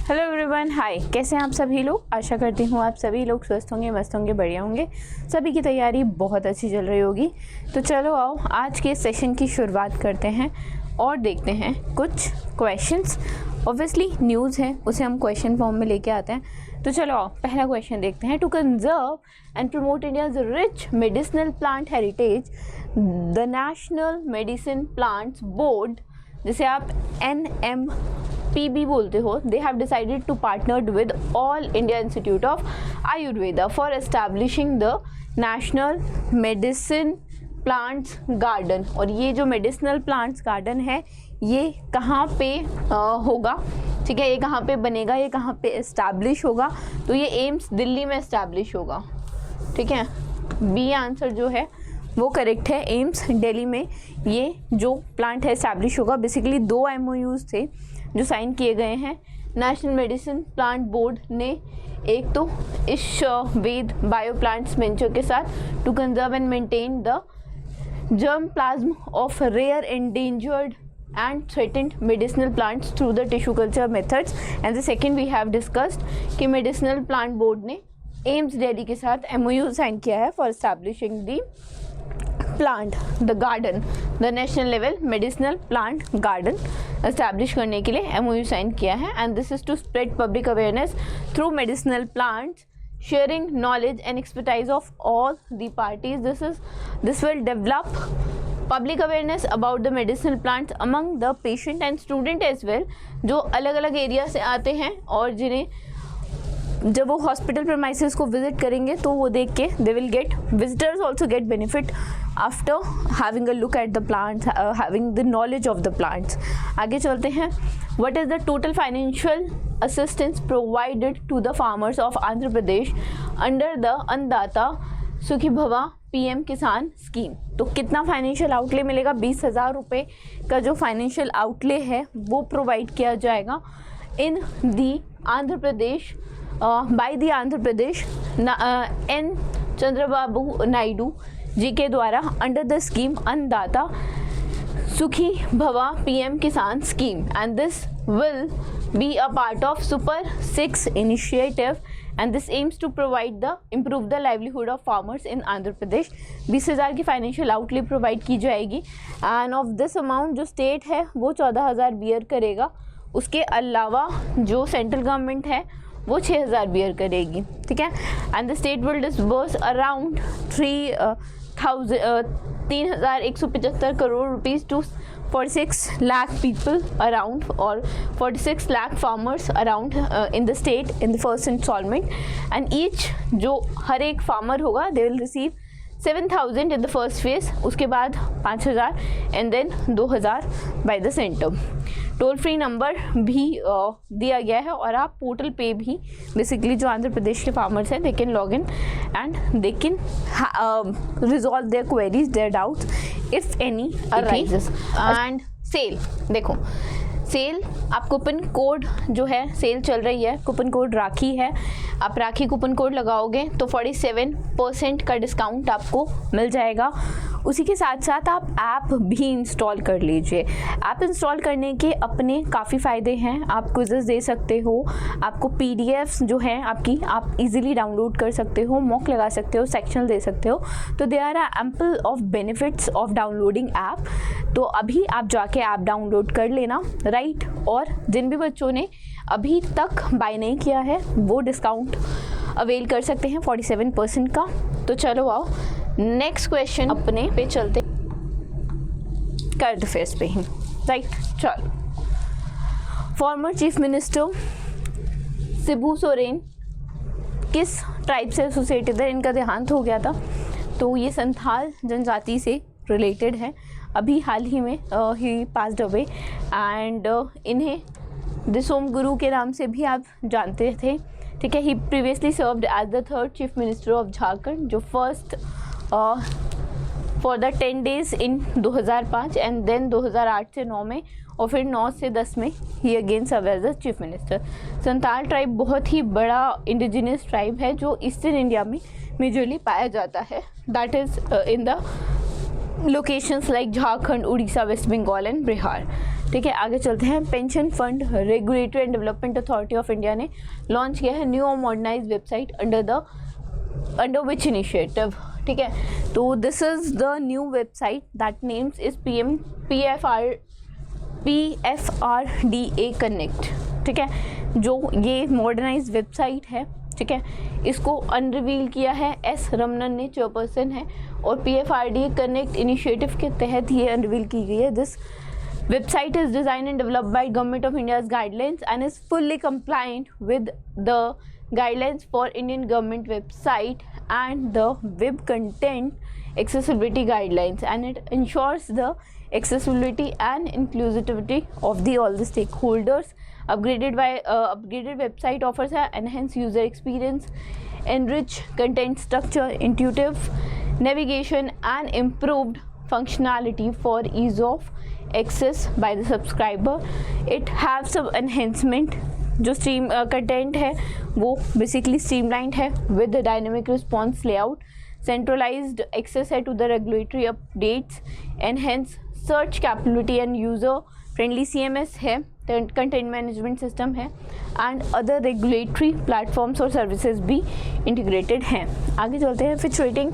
Hello everyone, हाय। कैसे हैं आप सभी लोग? आशा करती हूँ आप सभी लोग स्वस्थ होंगे, मस्त होंगे, बढ़िया होंगे। सभी की तैयारी बहुत अच्छी चल रही होगी। तो चलो आओ आज के सेशन की शुरुआत करते हैं और देखते हैं कुछ क्वेश्चंस। ऑब्वियसली न्यूज़ है, उसे हम क्वेश्चन फॉर्म में लेके आते हैं। तो चलो आओ पहला क्वेश्चन देखते हैं। To conserve and promote India's rich medicinal plant heritage, the national medicine plants board, जिसे आप NMPB बोलते हो, they have decided to partnered with All India Institute of Ayurveda for establishing the National Medicine Plants Garden। और ये जो medicinal plants garden है ये कहाँ पे होगा, ठीक है, ये कहाँ पे बनेगा, ये कहाँ पे इस्टेब्लिश होगा? तो ये एम्स दिल्ली में इस्टेब्लिश होगा, ठीक है। बी आंसर जो है वो करेक्ट है, एम्स दिल्ली में ये जो प्लांट है इस्टेब्लिश होगा। बेसिकली 2 MOUs थे जो साइन किए गए हैं नेशनल मेडिसिन प्लांट बोर्ड ने। एक तो वेद बायो प्लांट्स वेंचर के साथ to conserve and maintain the germplasm of rare endangered and threatened medicinal plants through the tissue culture methods, and the second we have discussed कि medicinal plant board ने AIIMS Delhi के साथ MOU sign किया है for establishing the plant the garden, the national level medicinal plant garden establish करने के लिए MOU sign किया है। And this is to spread public awareness through medicinal plants, sharing knowledge and expertise of all the parties. This will develop public awareness about the medicinal plants among the patient and student as well, जो अलग अलग area से आते हैं और जिन्हें जब वो हॉस्पिटल प्रेमाइसेस को विजिट करेंगे तो वो देख के they will get, visitors also get benefit after having a look at the plants, having the knowledge of the plants. आगे चलते हैं। What is the total financial assistance provided to the farmers of Andhra Pradesh under the Annadata Sukhi भवा PM किसान scheme? तो कितना financial outlay मिलेगा? 20,000 रुपये का जो फाइनेंशियल आउटले है वो प्रोवाइड किया जाएगा in the Andhra Pradesh by the Andhra Pradesh N Chandrababu Naidu ji के द्वारा अंडर द स्कीम अन्नदाता सुखी भवा PM किसान scheme. And this will be a part of Super 6 initiative and this aims to provide improve the livelihood of farmers in Andhra Pradesh। 20,000 की financial outlay provide की जाएगी end of this amount जो state है वो 14,000 beer करेगा। उसके अलावा जो सेंट्रल गवर्नमेंट है वो 6,000 बियर करेगी, ठीक है। And the state will disburse around 3,175 crore rupees to 46 lakh people around or 46 lakh farmers around in the state in the first installment, and each जो हर एक फार्मर होगा they will receive 7,000 in the first phase, उसके बाद 5,000 and then 2,000 by the center। Toll free number भी दिया गया है और आप पोर्टल पे भी बेसिकली जो आंध्र प्रदेश के फार्मर्स हैं they can log in and they can resolve their queries, their doubts if any arises. And sale, देखो सेल आप कूपन कोड जो है सेल चल रही है, कूपन कोड राखी है, आप राखी कूपन कोड लगाओगे तो 47% का डिस्काउंट आपको मिल जाएगा। उसी के साथ साथ आप ऐप भी इंस्टॉल कर लीजिए। ऐप इंस्टॉल करने के अपने काफ़ी फ़ायदे हैं। आप क्विज़ेस दे सकते हो, आपको PDFs जो हैं आपकी आप इजीली डाउनलोड कर सकते हो, मॉक लगा सकते हो, सेक्शनल दे सकते हो। तो they are ample of benefits of downloading app. तो अभी आप जाके ऐप डाउनलोड कर लेना, राइट। और जिन भी बच्चों ने अभी तक बाय नहीं किया है वो डिस्काउंट अवेल कर सकते हैं 47% का। तो चलो आओ नेक्स्ट क्वेश्चन अपने पे चलते, करंट अफेयर्स पे ही, राइट। चलो, former chief minister Shibu Soren किस ट्राइब से एसोसिएटेड है? इनका देहांत हो गया था, तो ये संथाल जनजाति से रिलेटेड है। अभी हाल ही में ही पास्ड अवे एंड इन्हें दिसोम गुरु के नाम से भी आप जानते थे, ठीक है। ही previously served as the 3rd chief minister of Jharkhand, जो first for the 10 days in 2005 and then 2008 से 9 में और फिर 9 से 10 में ही again serve as the chief minister. Santal tribe बहुत ही बड़ा इंडिजिनियस ट्राइब है जो ईस्टर्न इंडिया में मेजरली पाया जाता है, that is in the locations like Jharkhand, Odisha, West Bengal and Bihar। ठीक है, आगे चलते हैं। Pension fund regulatory and development authority of India ने लॉन्च किया है न्यू और modernise website under which initiative. ठीक है, तो this is the new website that names is PFRDA connect. ठीक है, जो ये मॉडर्नाइज वेबसाइट है, ठीक है, इसको अनरिवील किया है एस रमनन ने, चेयरपर्सन है, और PFRDA कनेक्ट इनिशिएटिव के तहत ये अनरिवील की गई है। This website is designed and developed by Government of India's guidelines and is fully compliant with the guidelines for Indian government website and the web content accessibility guidelines, and it ensures the accessibility and inclusivity of all the stakeholders. Upgraded website offers an enhanced user experience, enriched content structure, intuitive navigation and improved functionality for ease of access by the subscriber. It have some enhancement, जो stream content है वो basically streamlined है with dynamic response layout, centralized access है to the regulatory updates, enhance search capability and user friendly CMS है, content management system है, and other regulatory platforms और services भी integrated हैं। आगे चलते हैं। फिच रेटिंग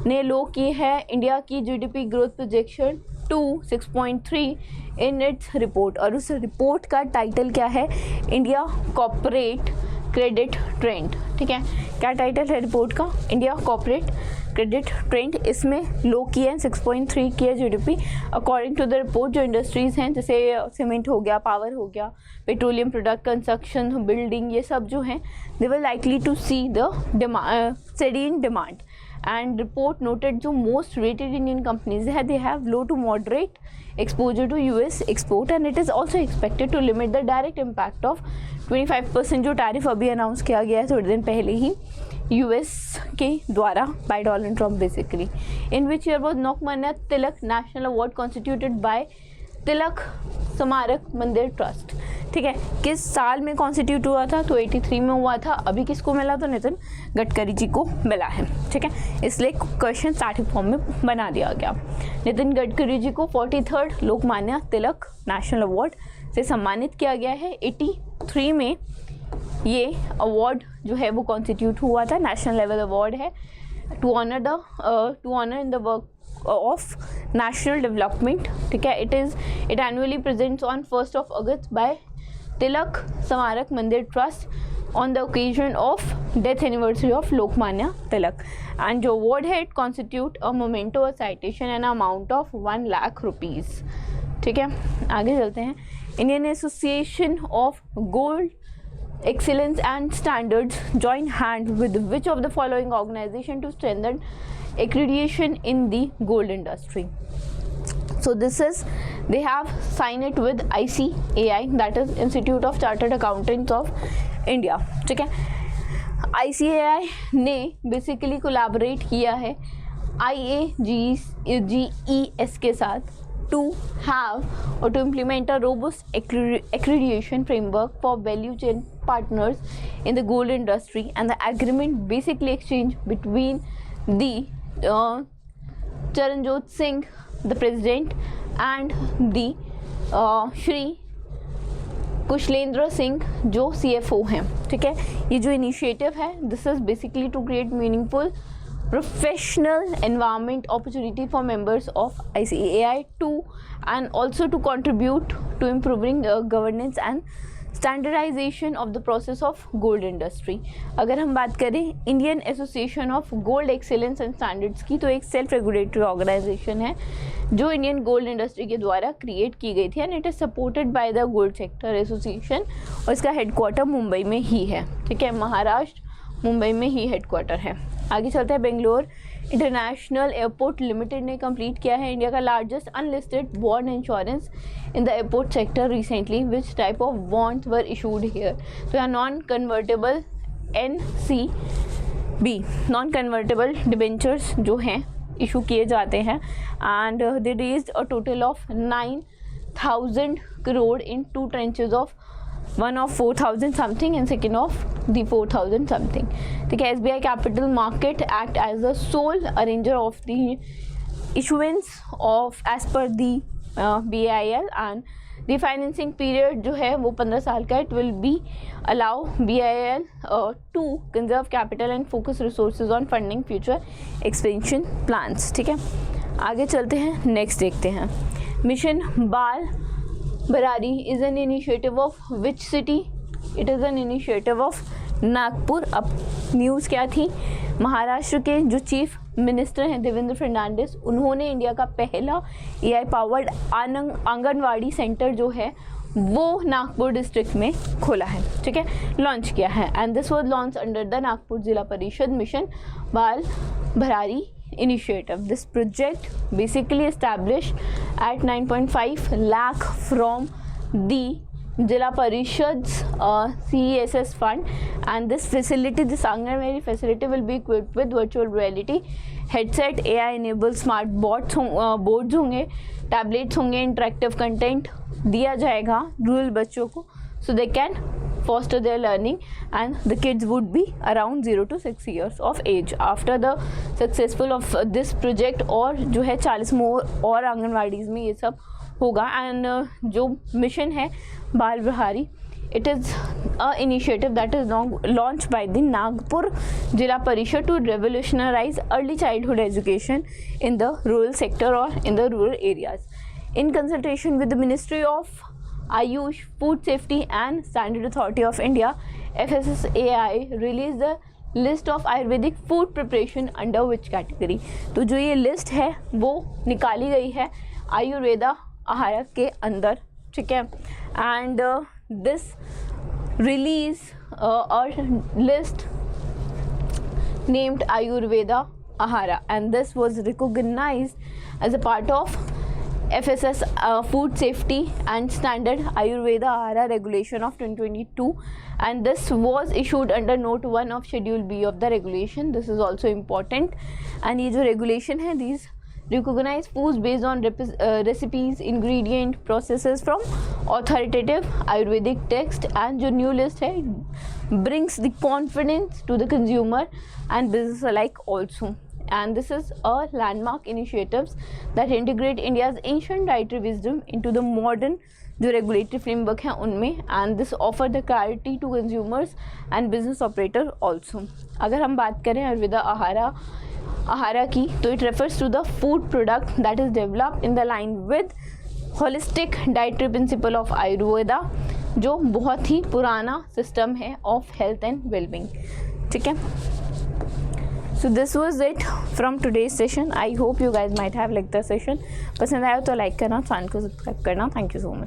ने लो की है इंडिया की GDP growth projection to 6.3 in its report, और उस रिपोर्ट का टाइटल क्या है? India corporate credit trend. ठीक है, क्या टाइटल है रिपोर्ट का? India corporate credit trend. इसमें लो की है 6.3 की है GDP according to the report. जो इंडस्ट्रीज़ हैं जैसे सीमेंट हो गया, पावर हो गया, पेट्रोलियम प्रोडक्ट, कंस्ट्रक्शन, बिल्डिंग, ये सब जो हैं they were likely to see the steady in demand. And report noted जो most rated Indian companies है they have low to moderate exposure to US export, and it is also expected to limit the direct impact of 25% जो tariff अभी announce किया गया है थोड़े दिन पहले ही US के द्वारा by Donald Trump basically, in which year was Lokmanya Tilak national award constituted by Tilak Smarak Mandir trust. ठीक है, किस साल में कॉन्स्टिट्यूट हुआ था? तो 83 में हुआ था। अभी किसको मिला? तो नितिन गडकरी जी को मिला है। ठीक है, इसलिए क्वेश्चन स्टार्टिंग फॉर्म में बना दिया गया। नितिन गडकरी जी को 43rd Lokmanya Tilak national award से सम्मानित किया गया है। 83 में ये अवार्ड जो है वो कॉन्स्टिट्यूट हुआ था, नेशनल लेवल अवार्ड है to honour in the work of national development. ठीक है, it annually presents on 1st of August by Tilak Smarak Mandir trust on the occasion of death anniversary of Lokmanya Tilak, and जो अवार्ड है it constitute a memento, a citation and amount of 1 lakh rupees. ठीक है, आगे चलते हैं। Indian association of gold excellence and standards join hand with which of the following organization to strengthen accreditation in the gold industry? So this is, they have signed it with ICAI, that is Institute of Chartered Accountants of India. ठीक है, ICAI ने basically collaborate किया है IAGES के साथ to have or to implement a robust accreditation framework for value chain partners in the gold industry, and the agreement basically exchange between the Charanjot Singh, the president, and the Shri कुशलेंद्र Singh जो CFO हैं। ठीक है, ये जो initiative है this is basically to create meaningful professional environment opportunity for members of ICAI to, and also to contribute to improving governance and standardization of the process of gold industry। अगर हम बात करें Indian association of gold excellence and standards की, तो एक self regulatory organisation है जो Indian gold industry के द्वारा क्रिएट की गई थी, and it is supported by the gold sector association, और इसका हेडक्वार्टर मुंबई में ही है। ठीक है, महाराष्ट्र मुंबई में ही हेडक्वार्टर है। आगे चलते हैं। बेंगलोर इंटरनेशनल एयरपोर्ट लिमिटेड ने कंप्लीट किया है इंडिया का largest unlisted bond insurance in the airport sector recently. Which type of bonds were issued here? तो यहाँ non convertible NCB, non convertible debentures जो हैं इशू किए जाते हैं, and they raised a total of 9,000 crore in 2 tranches of one of 4,000 something and second of the 4,000 something. ठीक है, SBI Capital Market act as the sole arranger of the issuance of as per the BIL, and refinancing period जो है वो 15 साल का। It will be allow BIL to conserve capital and focus resources on funding future expansion plans. ठीक है, आगे चलते हैं, नेक्स्ट देखते हैं। मिशन बाल Barari is an initiative of which city? It is an initiative of Nagpur. अब न्यूज़ क्या थी? महाराष्ट्र के जो चीफ मिनिस्टर हैं देवेंद्र फडणवीस, उन्होंने इंडिया का पहला AI पावर्ड आंगनवाड़ी सेंटर जो है वो नागपुर डिस्ट्रिक्ट में खोला है। ठीक है, लॉन्च किया है। And this was launch under the Nagpur जिला परिषद मिशन बाल भरारी initiative. This project basically established at 9.5 lakh from the Jila Parishad's CESS fund, and this facility, this Anganwadi facility will be equipped with virtual reality headset, AI enabled smart boards होंगे, tablets होंगे, interactive content दिया जाएगा rural बच्चों को, so they can foster their learning, and the kids would be around 0 to 6 years of age. After the successful of this project और जो है 40 और आंगनवाड़ीज़ में ये सब होगा। एंड जो मिशन है बाल बहारी, it is a initiative that is launched by the Nagpur Jila Parishad to revolutionize early childhood education in the rural sector or in the rural areas. In consultation with the Ministry of Ayush, Food Safety and Standard Authority of India, FSSAI released the list of Ayurvedic food preparation under which category? तो जो ये list है वो निकाली गई है आयुर्वेदा आहार के अंदर। ठीक है, एंड दिस रिलीज और list named Ayurveda Ahara, and this was recognized as a part of FSS Food Safety and Standard Ayurveda Ahara Regulation of 2022, and this was issued under Note 1 of Schedule B of the regulation. This is also important, and ये जो regulation है, these recognize foods based on recipes, ingredient, processes from authoritative Ayurvedic text, and जो new list है brings the confidence to the consumer and business alike also. And this is a landmark initiatives that integrate India's ancient dietary wisdom into the modern जो regulatory framework है उनमें, and this offer the clarity to consumers and business operator also. अगर हम बात करें आयुर्वेदा आहारा की, तो it refers to the food product that is developed in the line with holistic dietary principle of Ayurveda, जो बहुत ही पुराना सिस्टम है of health and well-being. ठीक है, so this was it from today's session. I hope you guys might have liked the session. पसंद आया तो like करना, चैनल को सब्सक्राइब करना. Thank you so much.